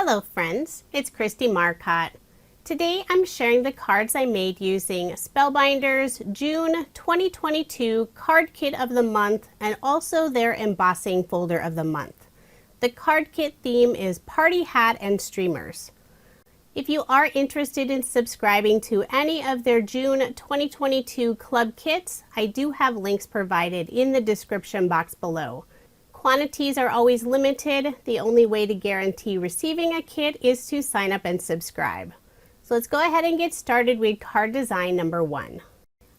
Hello friends, it's Kristie Marcotte. Today I'm sharing the cards I made using Spellbinders June 2022 Card Kit of the Month and also their Embossing Folder of the Month. The card kit theme is Party Hat and Streamers. If you are interested in subscribing to any of their June 2022 club kits, I do have links provided in the description box below. Quantities are always limited. The only way to guarantee receiving a kit is to sign up and subscribe. So let's go ahead and get started with card design number 1.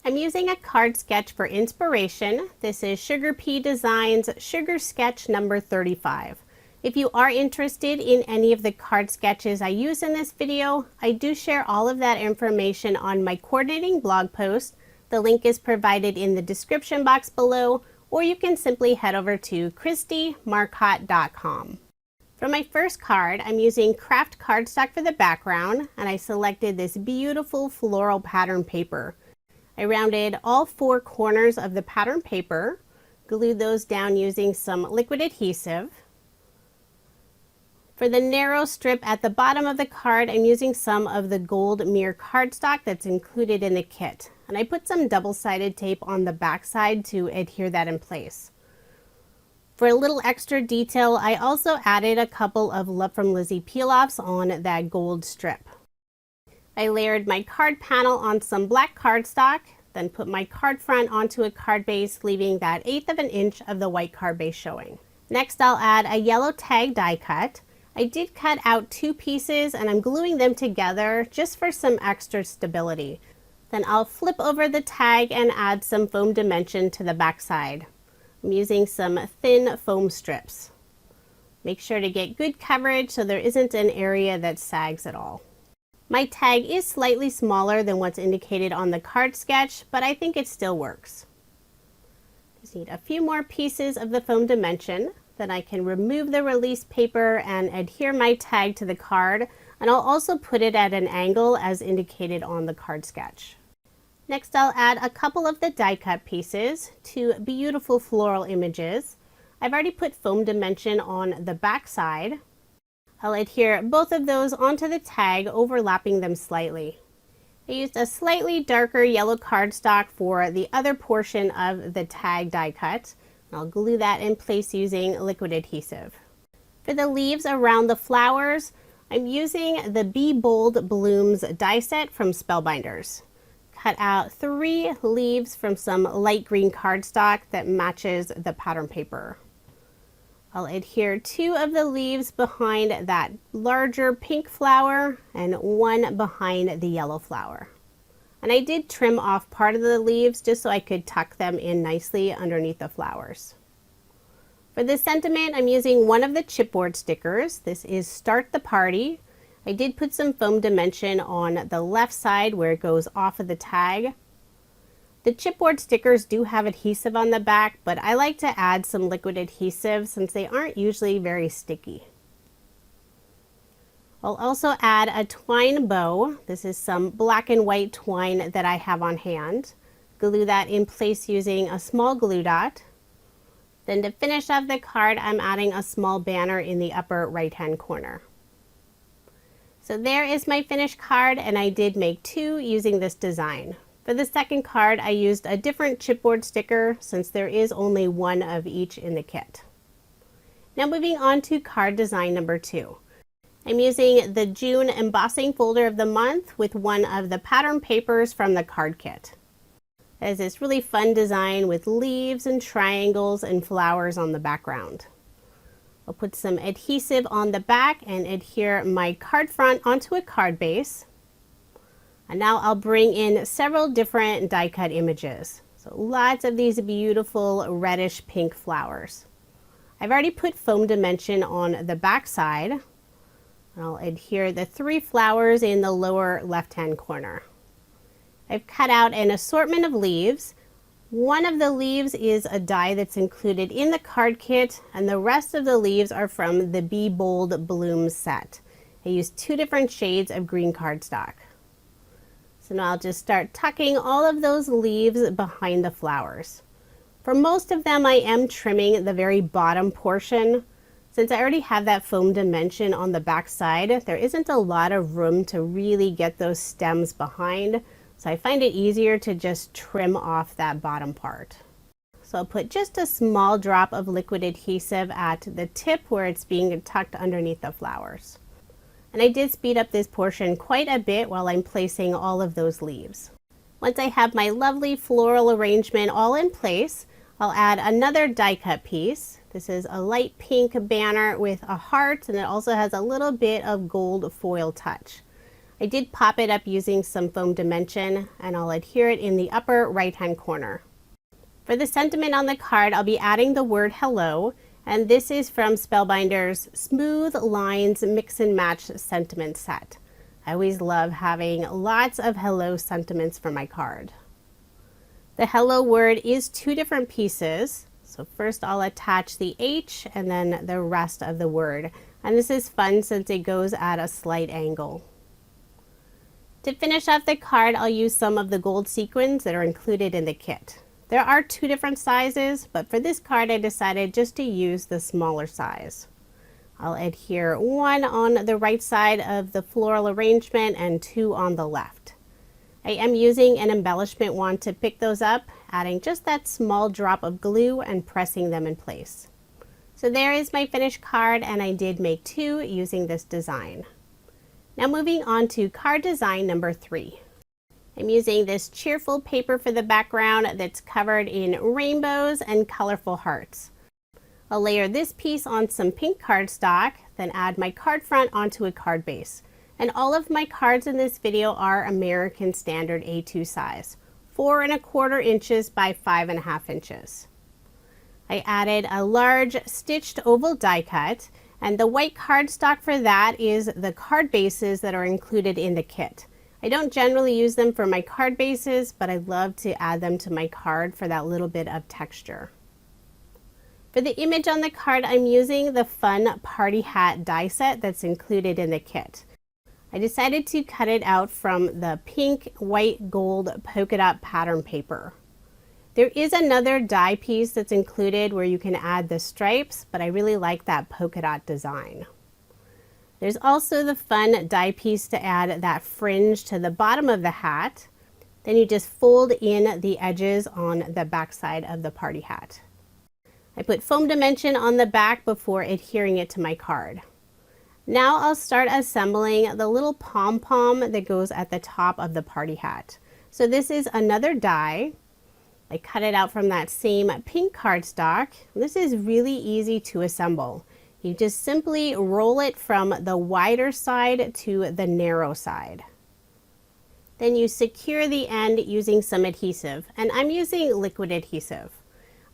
I'm using a card sketch for inspiration. This is Sugar Pea Designs Sugar Sketch number 35. If you are interested in any of the card sketches I use in this video, I do share all of that information on my coordinating blog post. The link is provided in the description box below, or you can simply head over to KristieMarcotte.com. For my first card, I'm using Craft Cardstock for the background, and I selected this beautiful floral pattern paper. I rounded all 4 corners of the pattern paper, glued those down using some liquid adhesive. For the narrow strip at the bottom of the card, I'm using some of the gold mirror cardstock that's included in the kit. And I put some double-sided tape on the back side to adhere that in place. For a little extra detail, I also added a couple of Love from Lizzie peel-offs on that gold strip. I layered my card panel on some black cardstock, then put my card front onto a card base, leaving that 1/8 of an inch of the white card base showing. Next, I'll add a yellow tag die cut. I did cut out 2 pieces and I'm gluing them together just for some extra stability. Then I'll flip over the tag and add some foam dimension to the back side. I'm using some thin foam strips. Make sure to get good coverage so there isn't an area that sags at all. My tag is slightly smaller than what's indicated on the card sketch, but I think it still works. Just need a few more pieces of the foam dimension. Then I can remove the release paper and adhere my tag to the card, and I'll also put it at an angle as indicated on the card sketch. Next, I'll add a couple of the die cut pieces, 2 beautiful floral images. I've already put foam dimension on the back side. I'll adhere both of those onto the tag, overlapping them slightly. I used a slightly darker yellow cardstock for the other portion of the tag die cut. I'll glue that in place using liquid adhesive. For the leaves around the flowers, I'm using the Be Bold Blooms die set from Spellbinders. Cut out 3 leaves from some light green cardstock that matches the pattern paper. I'll adhere 2 of the leaves behind that larger pink flower and 1 behind the yellow flower. And I did trim off part of the leaves just so I could tuck them in nicely underneath the flowers. For the sentiment, I'm using one of the chipboard stickers. This is Start the Party. I did put some foam dimension on the left side where it goes off of the tag. The chipboard stickers do have adhesive on the back, but I like to add some liquid adhesive since they aren't usually very sticky. I'll also add a twine bow. This is some black and white twine that I have on hand. Glue that in place using a small glue dot. Then to finish off the card, I'm adding a small banner in the upper right-hand corner. So there is my finished card, and I did make 2 using this design. For the second card, I used a different chipboard sticker since there is only 1 of each in the kit. Now moving on to card design number 2. I'm using the June Embossing Folder of the Month with one of the pattern papers from the card kit. It has this really fun design with leaves and triangles and flowers on the background. I'll put some adhesive on the back and adhere my card front onto a card base. And now I'll bring in several different die cut images. So lots of these beautiful reddish pink flowers. I've already put foam dimension on the back side. I'll adhere the 3 flowers in the lower left-hand corner. I've cut out an assortment of leaves. One of the leaves is a die that's included in the card kit, and the rest of the leaves are from the Be Bold Blooms set. I used 2 different shades of green cardstock. So now I'll just start tucking all of those leaves behind the flowers. For most of them, I am trimming the very bottom portion. Since I already have that foam dimension on the back side, there isn't a lot of room to really get those stems behind, so I find it easier to just trim off that bottom part. So I'll put just a small drop of liquid adhesive at the tip where it's being tucked underneath the flowers. And I did speed up this portion quite a bit while I'm placing all of those leaves. Once I have my lovely floral arrangement all in place, I'll add another die cut piece. This is a light pink banner with a heart, and it also has a little bit of gold foil touch. I did pop it up using some foam dimension, and I'll adhere it in the upper right hand corner. For the sentiment on the card, I'll be adding the word hello, and this is from Spellbinders Smooth Lines Mix and Match Sentiment Set. I always love having lots of hello sentiments for my card. The hello word is 2 different pieces. So first I'll attach the H and then the rest of the word. And this is fun since it goes at a slight angle. To finish off the card, I'll use some of the gold sequins that are included in the kit. There are 2 different sizes, but for this card I decided just to use the smaller size. I'll adhere 1 on the right side of the floral arrangement and 2 on the left. I am using an embellishment wand to pick those up, adding just that small drop of glue and pressing them in place. So there is my finished card, and I did make 2 using this design. Now moving on to card design number 3. I'm using this cheerful paper for the background that's covered in rainbows and colorful hearts. I'll layer this piece on some pink cardstock, then add my card front onto a card base. And all of my cards in this video are American Standard A2 size, 4¼ inches by 5½ inches. I added a large stitched oval die cut, and the white cardstock for that is the card bases that are included in the kit. I don't generally use them for my card bases, but I love to add them to my card for that little bit of texture. For the image on the card, I'm using the fun party hat die set that's included in the kit. I decided to cut it out from the pink, white, gold polka dot pattern paper. There is another die piece that's included where you can add the stripes, but I really like that polka dot design. There's also the fun die piece to add that fringe to the bottom of the hat. Then you just fold in the edges on the back side of the party hat. I put foam dimension on the back before adhering it to my card. Now I'll start assembling the little pom-pom that goes at the top of the party hat. So this is another die. I cut it out from that same pink cardstock. This is really easy to assemble. You just simply roll it from the wider side to the narrow side. Then you secure the end using some adhesive, and I'm using liquid adhesive.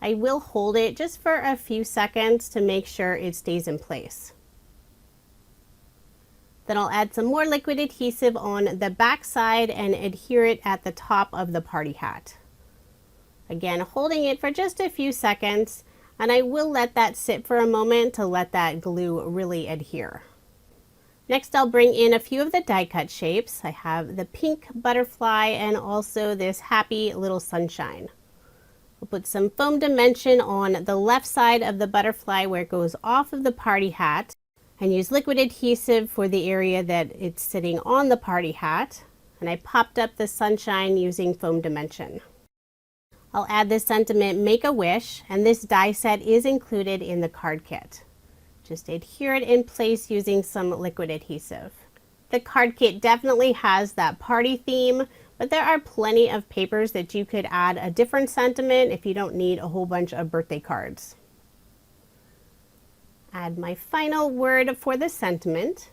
I will hold it just for a few seconds to make sure it stays in place. Then I'll add some more liquid adhesive on the back side and adhere it at the top of the party hat. Again, holding it for just a few seconds, and I will let that sit for a moment to let that glue really adhere. Next, I'll bring in a few of the die cut shapes. I have the pink butterfly and also this happy little sunshine. We'll put some foam dimension on the left side of the butterfly where it goes off of the party hat, and use liquid adhesive for the area that it's sitting on the party hat. And I popped up the sunshine using foam dimension. I'll add this sentiment Make a Wish, and this die set is included in the card kit. Just adhere it in place using some liquid adhesive. The card kit definitely has that party theme, but there are plenty of papers that you could add a different sentiment if you don't need a whole bunch of birthday cards. Add my final word for the sentiment.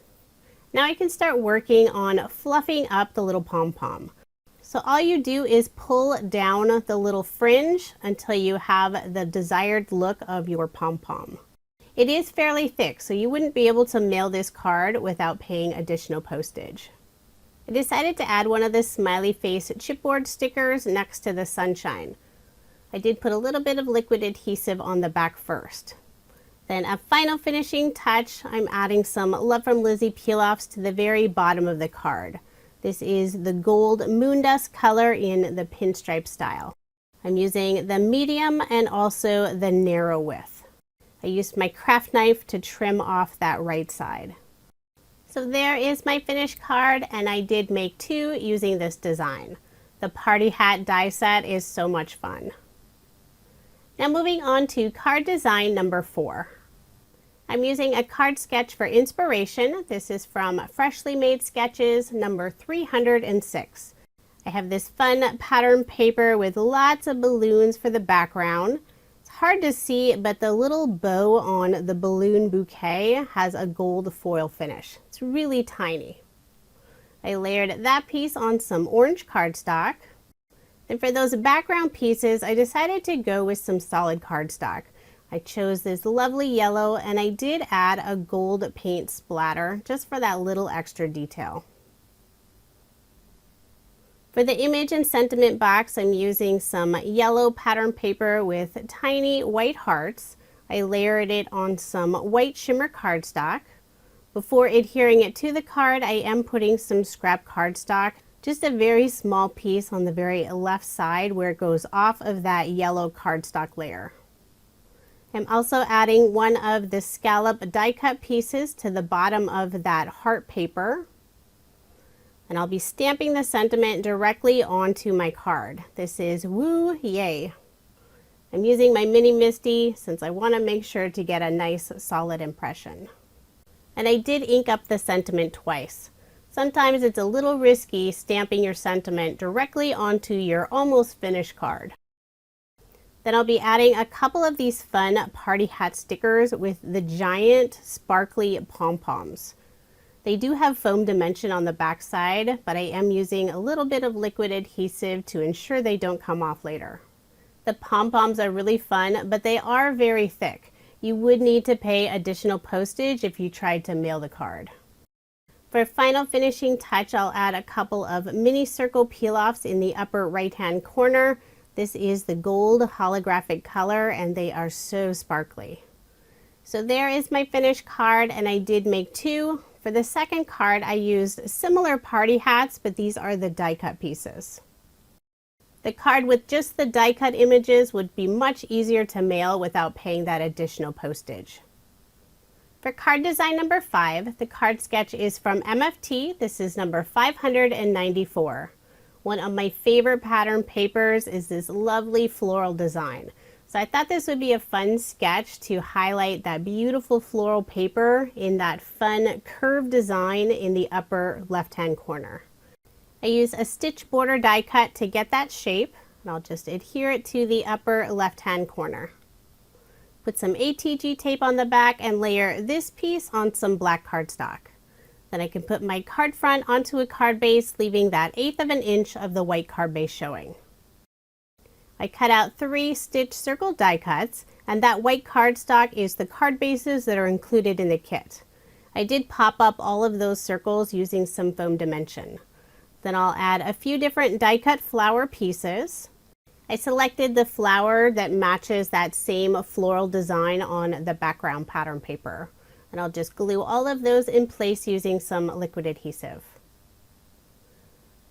Now I can start working on fluffing up the little pom-pom. So all you do is pull down the little fringe until you have the desired look of your pom-pom. It is fairly thick, so you wouldn't be able to mail this card without paying additional postage. I decided to add one of the smiley face chipboard stickers next to the sunshine. I did put a little bit of liquid adhesive on the back first. Then a final finishing touch, I'm adding some Love from Lizzie peel-offs to the very bottom of the card. This is the gold moondust color in the pinstripe style. I'm using the medium and also the narrow width. I used my craft knife to trim off that right side. So there is my finished card, and I did make 2 using this design. The party hat die set is so much fun. Now moving on to card design number 4. I'm using a card sketch for inspiration. This is from Freshly Made Sketches number 306. I have this fun pattern paper with lots of balloons for the background. It's hard to see, but the little bow on the balloon bouquet has a gold foil finish. It's really tiny. I layered that piece on some orange cardstock. And for those background pieces, I decided to go with some solid cardstock. I chose this lovely yellow, and I did add a gold paint splatter just for that little extra detail. For the image and sentiment box, I'm using some yellow pattern paper with tiny white hearts. I layered it on some white shimmer cardstock. Before adhering it to the card, I am putting some scrap cardstock, just a very small piece on the very left side where it goes off of that yellow cardstock layer. I'm also adding one of the scallop die cut pieces to the bottom of that heart paper. And I'll be stamping the sentiment directly onto my card. This is Woo Yay. I'm using my mini MISTI since I want to make sure to get a nice solid impression. And I did ink up the sentiment twice. Sometimes it's a little risky stamping your sentiment directly onto your almost finished card. Then I'll be adding a couple of these fun party hat stickers with the giant sparkly pom-poms. They do have foam dimension on the back side, but I am using a little bit of liquid adhesive to ensure they don't come off later. The pom-poms are really fun, but they are very thick. You would need to pay additional postage if you tried to mail the card. For a final finishing touch, I'll add a couple of mini circle peel-offs in the upper right-hand corner. This is the gold holographic color, and they are so sparkly. So there is my finished card, and I did make 2. For the second card, I used similar party hats, but these are the die cut pieces. The card with just the die cut images would be much easier to mail without paying that additional postage. For card design number 5, the card sketch is from MFT. This is number 594. One of my favorite pattern papers is this lovely floral design. So I thought this would be a fun sketch to highlight that beautiful floral paper in that fun curved design in the upper left-hand corner. I use a stitch border die cut to get that shape, and I'll just adhere it to the upper left-hand corner. Put some ATG tape on the back and layer this piece on some black cardstock. Then I can put my card front onto a card base, leaving that 1/8 of an inch of the white card base showing. I cut out 3 stitch circle die cuts, and that white cardstock is the card bases that are included in the kit. I did pop up all of those circles using some foam dimension. Then I'll add a few different die cut flower pieces. I selected the flower that matches that same floral design on the background pattern paper. And I'll just glue all of those in place using some liquid adhesive.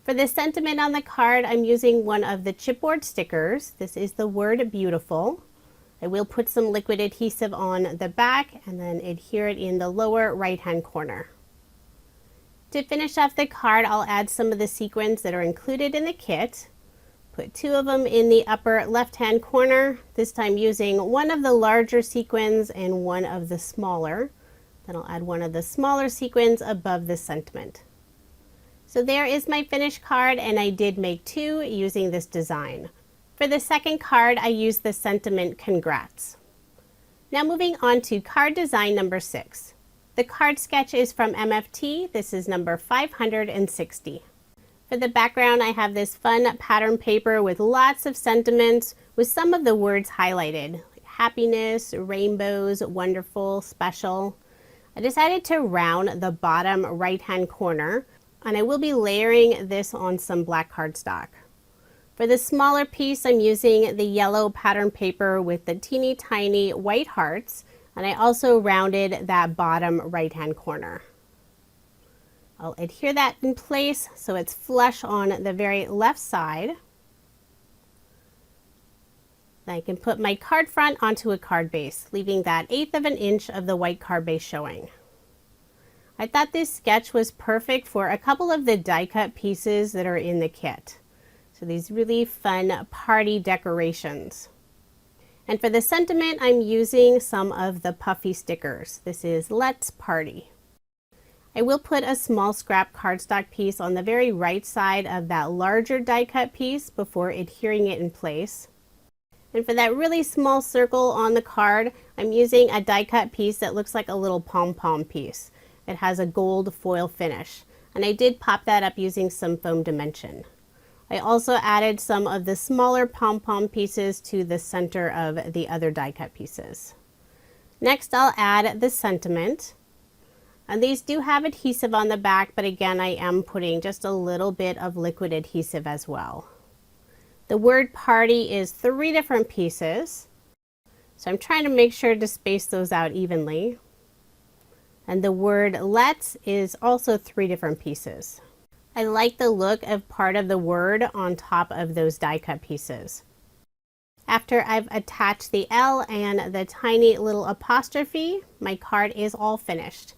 For the sentiment on the card, I'm using one of the chipboard stickers. This is the word beautiful. I will put some liquid adhesive on the back and then adhere it in the lower right-hand corner. To finish off the card, I'll add some of the sequins that are included in the kit. Put 2 of them in the upper left-hand corner, this time using one of the larger sequins and one of the smaller. Then I'll add one of the smaller sequins above the sentiment. So there is my finished card, and I did make 2 using this design. For the second card, I used the sentiment Congrats. Now moving on to card design number 6. The card sketch is from MFT. This is number 560. For the background, I have this fun pattern paper with lots of sentiments with some of the words highlighted, like happiness, rainbows, wonderful, special. I decided to round the bottom right-hand corner, and I will be layering this on some black cardstock. For the smaller piece, I'm using the yellow pattern paper with the teeny tiny white hearts, and I also rounded that bottom right-hand corner. I'll adhere that in place so it's flush on the very left side. I can put my card front onto a card base, leaving that 1/8 of an inch of the white card base showing. I thought this sketch was perfect for a couple of the die cut pieces that are in the kit. So these really fun party decorations. And for the sentiment, I'm using some of the puffy stickers. This is Let's Party. I will put a small scrap cardstock piece on the very right side of that larger die cut piece before adhering it in place. And for that really small circle on the card, I'm using a die cut piece that looks like a little pom-pom piece. It has a gold foil finish, and I did pop that up using some foam dimension. I also added some of the smaller pom-pom pieces to the center of the other die cut pieces. Next, I'll add the sentiment. And these do have adhesive on the back, but again, I am putting just a little bit of liquid adhesive as well. The word party is 3 different pieces, so I'm trying to make sure to space those out evenly. And the word let's is also 3 different pieces. I like the look of part of the word on top of those die cut pieces. After I've attached the L and the tiny little apostrophe, my card is all finished.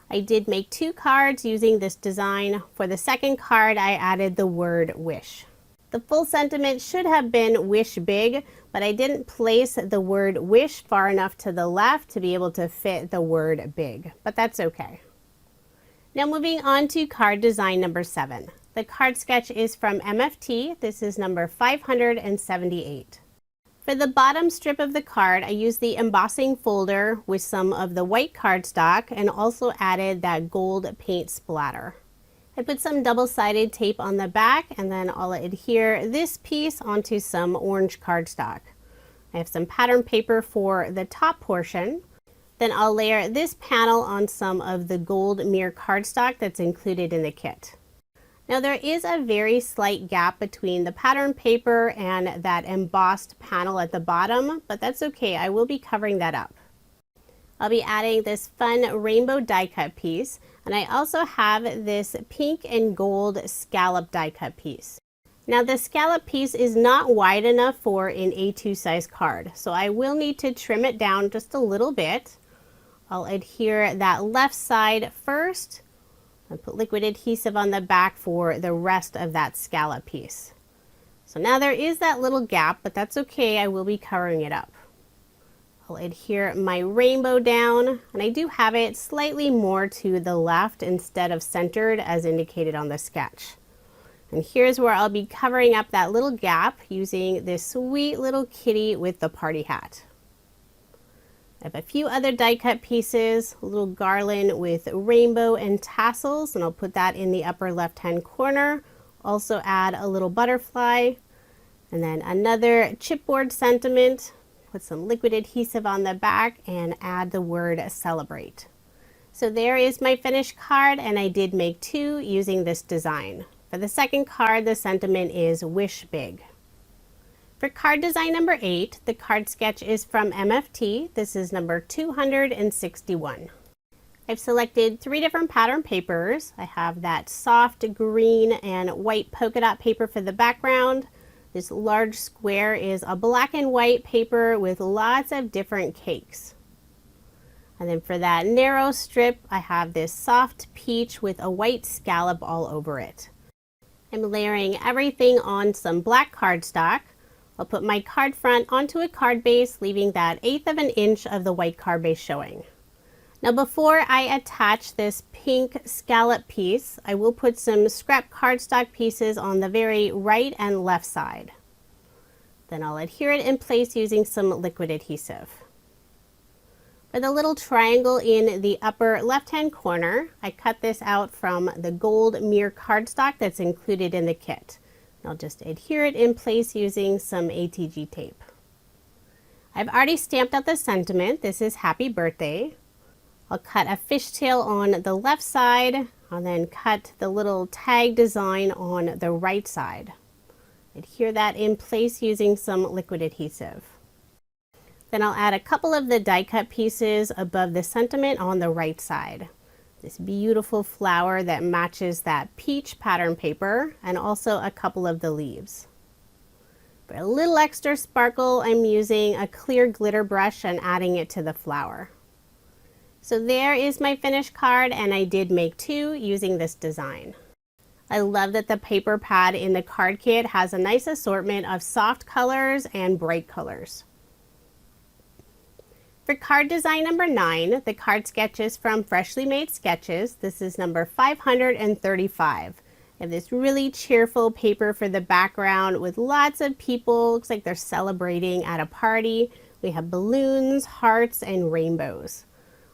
I did make 2 cards using this design. For the second card, I added the word wish. The full sentiment should have been wish big, but I didn't place the word wish far enough to the left to be able to fit the word big, but that's okay. Now moving on to card design number 7. The card sketch is from MFT. This is number 578. For the bottom strip of the card, I used the embossing folder with some of the white cardstock and also added that gold paint splatter. I put some double-sided tape on the back, and then I'll adhere this piece onto some orange cardstock. I have some pattern paper for the top portion. Then I'll layer this panel on some of the gold mirror cardstock that's included in the kit. Now there is a very slight gap between the pattern paper and that embossed panel at the bottom, but that's okay. I will be covering that up. I'll be adding this fun rainbow die cut piece, and I also have this pink and gold scallop die cut piece. Now the scallop piece is not wide enough for an A2 size card, so I will need to trim it down just a little bit. I'll adhere that left side first and put liquid adhesive on the back for the rest of that scallop piece. So now there is that little gap, but that's okay. I will be covering it up. I'll adhere my rainbow down, and I do have it slightly more to the left instead of centered as indicated on the sketch. And here's where I'll be covering up that little gap using this sweet little kitty with the party hat. I have a few other die cut pieces, a little garland with rainbow and tassels, and I'll put that in the upper left hand corner. Also add a little butterfly, and then another chipboard sentiment. Put some liquid adhesive on the back and add the word celebrate. So there is my finished card, and I did make 2 using this design. For the second card, the sentiment is wish big. For card design number 8, the card sketch is from MFT. This is number 261. I've selected 3 different pattern papers. I have that soft green and white polka dot paper for the background. This large square is a black and white paper with lots of different cakes. And then for that narrow strip, I have this soft peach with a white scallop all over it. I'm layering everything on some black cardstock. I'll put my card front onto a card base, leaving that 1/8 of an inch of the white card base showing. Now before I attach this pink scallop piece, I will put some scrap cardstock pieces on the very right and left side. Then I'll adhere it in place using some liquid adhesive. For the little triangle in the upper left-hand corner, I cut this out from the gold mirror cardstock that's included in the kit. I'll just adhere it in place using some ATG tape. I've already stamped out the sentiment. This is happy birthday. I'll cut a fishtail on the left side and then cut the little tag design on the right side. Adhere that in place using some liquid adhesive. Then I'll add a couple of the die cut pieces above the sentiment on the right side. This beautiful flower that matches that peach pattern paper, and also a couple of the leaves. For a little extra sparkle, I'm using a clear glitter brush and adding it to the flower. So there is my finished card, and I did make 2 using this design. I love that the paper pad in the card kit has a nice assortment of soft colors and bright colors. For card design number 9, the card sketch is from Freshly Made Sketches. This is number 535. I have this really cheerful paper for the background with lots of people. Looks like they're celebrating at a party. We have balloons, hearts, and rainbows.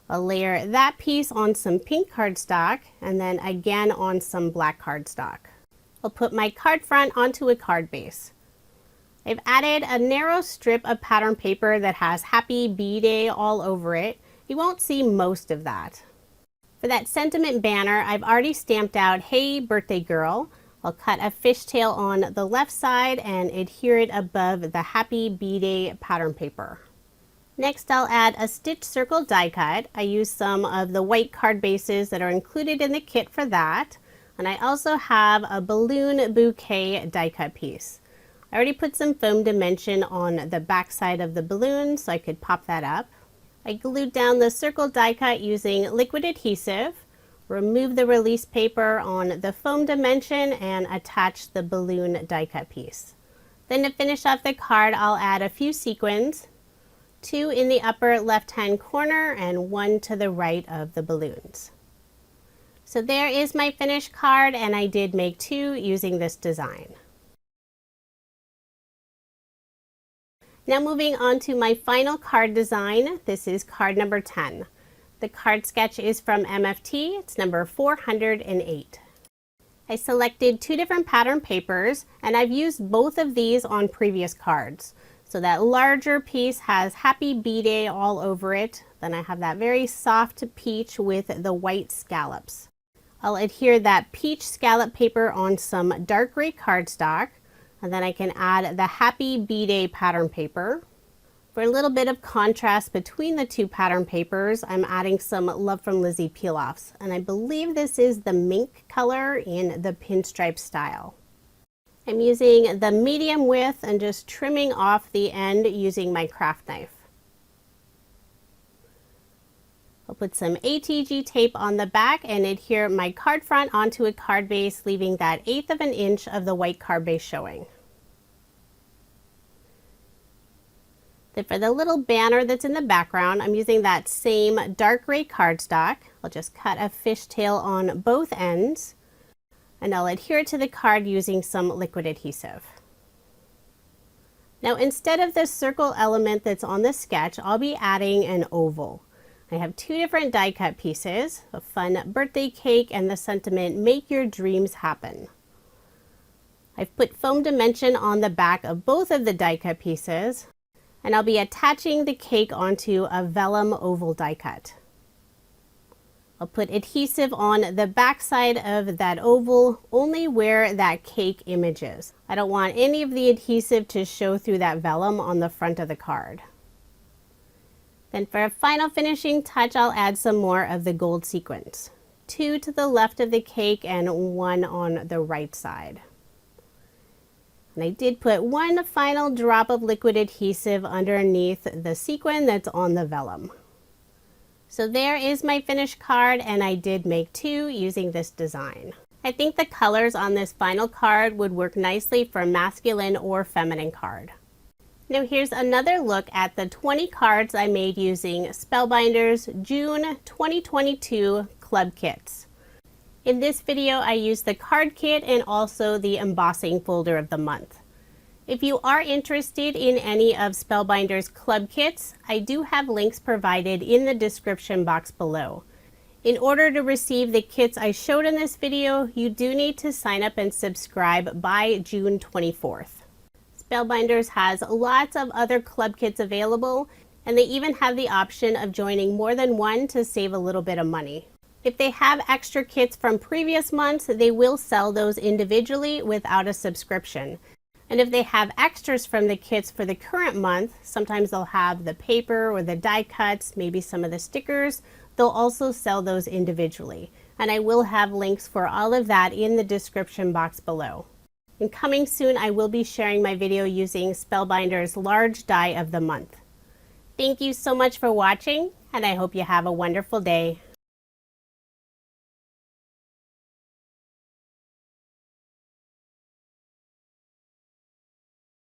I'll layer that piece on some pink cardstock and then again on some black cardstock. I'll put my card front onto a card base. I've added a narrow strip of pattern paper that has Happy B-Day all over it. You won't see most of that. For that sentiment banner, I've already stamped out Hey Birthday Girl. I'll cut a fishtail on the left side and adhere it above the Happy B-Day pattern paper. Next, I'll add a stitch circle die cut. I used some of the white card bases that are included in the kit for that. And I also have a balloon bouquet die cut piece. I already put some foam dimension on the back side of the balloon so I could pop that up. I glued down the circle die cut using liquid adhesive, remove the release paper on the foam dimension, and attach the balloon die cut piece. Then to finish off the card, I'll add a few sequins, 2 in the upper left-hand corner and 1 to the right of the balloons. So there is my finished card, and I did make 2 using this design. Now moving on to my final card design. This is card number 10. The card sketch is from MFT. It's number 408. I selected 2 different pattern papers, and I've used both of these on previous cards. So that larger piece has Happy B-Day all over it. Then I have that very soft peach with the white scallops. I'll adhere that peach scallop paper on some dark gray cardstock. And then I can add the Happy B-Day pattern paper. For a little bit of contrast between the 2 pattern papers, I'm adding some Love from Lizzie peel-offs. And I believe this is the mink color in the pinstripe style. I'm using the medium width and just trimming off the end using my craft knife. I'll put some ATG tape on the back and adhere my card front onto a card base, leaving that 1/8 of an inch of the white card base showing. Then for the little banner that's in the background, I'm using that same dark gray cardstock. I'll just cut a fishtail on both ends, and I'll adhere it to the card using some liquid adhesive. Now instead of the circle element that's on the sketch, I'll be adding an oval. I have 2 different die cut pieces, a fun birthday cake and the sentiment, Make Your Dreams Happen. I've put foam dimension on the back of both of the die cut pieces, and I'll be attaching the cake onto a vellum oval die cut. I'll put adhesive on the back side of that oval, only where that cake image is. I don't want any of the adhesive to show through that vellum on the front of the card. Then for a final finishing touch, I'll add some more of the gold sequins. 2 to the left of the cake and 1 on the right side. And I did put 1 final drop of liquid adhesive underneath the sequin that's on the vellum. So there is my finished card, and I did make 2 using this design. I think the colors on this final card would work nicely for a masculine or feminine card. Now here's another look at the 20 cards I made using Spellbinders June 2022 club kits. In this video, I used the card kit and also the embossing folder of the month. If you are interested in any of Spellbinders club kits, I do have links provided in the description box below. In order to receive the kits I showed in this video, you do need to sign up and subscribe by June 24th. Spellbinders has lots of other club kits available, and they even have the option of joining more than one to save a little bit of money. If they have extra kits from previous months, they will sell those individually without a subscription. And if they have extras from the kits for the current month, sometimes they'll have the paper or the die cuts, maybe some of the stickers, they'll also sell those individually. And I will have links for all of that in the description box below. And coming soon, I will be sharing my video using Spellbinders Large Die of the Month. Thank you so much for watching, and I hope you have a wonderful day.